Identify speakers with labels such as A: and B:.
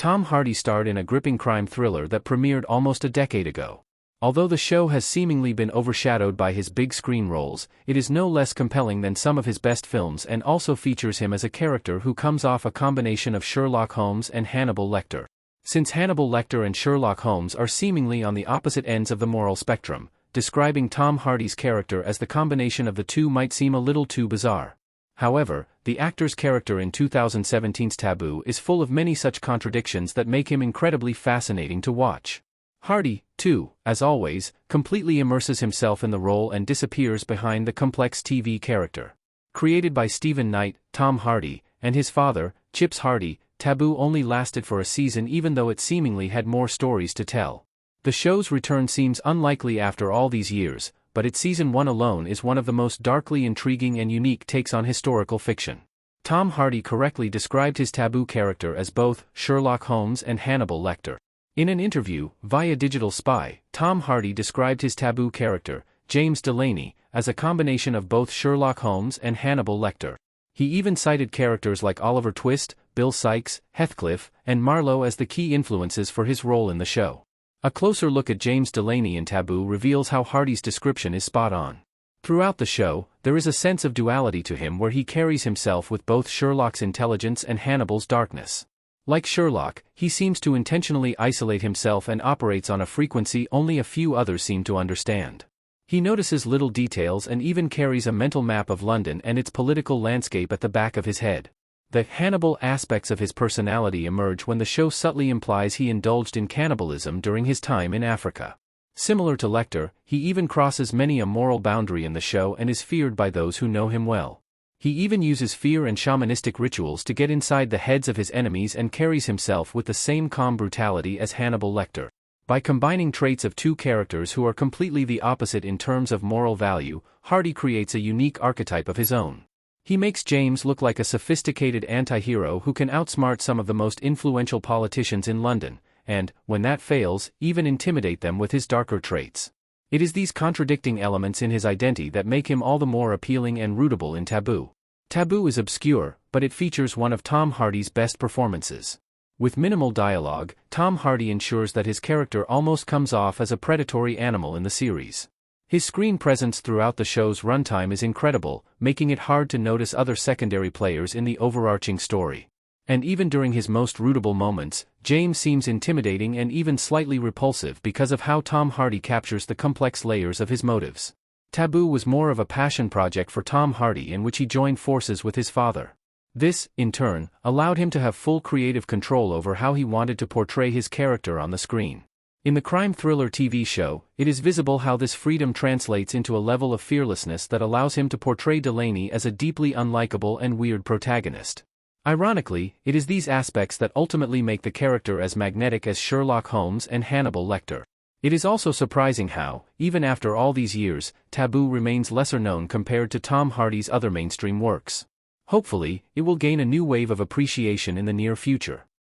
A: Tom Hardy starred in a gripping crime thriller that premiered almost a decade ago. Although the show has seemingly been overshadowed by his big screen roles, it is no less compelling than some of his best films and also features him as a character who comes off a combination of Sherlock Holmes and Hannibal Lecter. Since Hannibal Lecter and Sherlock Holmes are seemingly on the opposite ends of the moral spectrum, describing Tom Hardy's character as the combination of the two might seem a little too bizarre. However, the actor's character in 2017's Taboo is full of many such contradictions that make him incredibly fascinating to watch. Hardy, too, as always, completely immerses himself in the role and disappears behind the complex TV character. Created by Stephen Knight, Tom Hardy, and his father, Chips Hardy, Taboo only lasted for a season even though it seemingly had more stories to tell. The show's return seems unlikely after all these years, but its season 1 alone is one of the most darkly intriguing and unique takes on historical fiction. Tom Hardy correctly described his Taboo character as both Sherlock Holmes and Hannibal Lecter. In an interview, via Digital Spy, Tom Hardy described his Taboo character, James Delaney, as a combination of both Sherlock Holmes and Hannibal Lecter. He even cited characters like Oliver Twist, Bill Sikes, Heathcliff, and Marlowe as the key influences for his role in the show. A closer look at James Delaney in Taboo reveals how Hardy's description is spot on. Throughout the show, there is a sense of duality to him where he carries himself with both Sherlock's intelligence and Hannibal's darkness. Like Sherlock, he seems to intentionally isolate himself and operates on a frequency only a few others seem to understand. He notices little details and even carries a mental map of London and its political landscape at the back of his head. The Hannibal aspects of his personality emerge when the show subtly implies he indulged in cannibalism during his time in Africa. Similar to Lecter, he even crosses many a moral boundary in the show and is feared by those who know him well. He even uses fear and shamanistic rituals to get inside the heads of his enemies and carries himself with the same calm brutality as Hannibal Lecter. By combining traits of two characters who are completely the opposite in terms of moral value, Hardy creates a unique archetype of his own. He makes James look like a sophisticated anti-hero who can outsmart some of the most influential politicians in London, and, when that fails, even intimidate them with his darker traits. It is these contradicting elements in his identity that make him all the more appealing and rootable in Taboo. Taboo is obscure, but it features one of Tom Hardy's best performances. With minimal dialogue, Tom Hardy ensures that his character almost comes off as a predatory animal in the series. His screen presence throughout the show's runtime is incredible, making it hard to notice other secondary players in the overarching story. And even during his most rootable moments, James seems intimidating and even slightly repulsive because of how Tom Hardy captures the complex layers of his motives. Taboo was more of a passion project for Tom Hardy in which he joined forces with his father. This, in turn, allowed him to have full creative control over how he wanted to portray his character on the screen. In the crime thriller TV show, it is visible how this freedom translates into a level of fearlessness that allows him to portray Delaney as a deeply unlikable and weird protagonist. Ironically, it is these aspects that ultimately make the character as magnetic as Sherlock Holmes and Hannibal Lecter. It is also surprising how, even after all these years, Taboo remains lesser known compared to Tom Hardy's other mainstream works. Hopefully, it will gain a new wave of appreciation in the near future.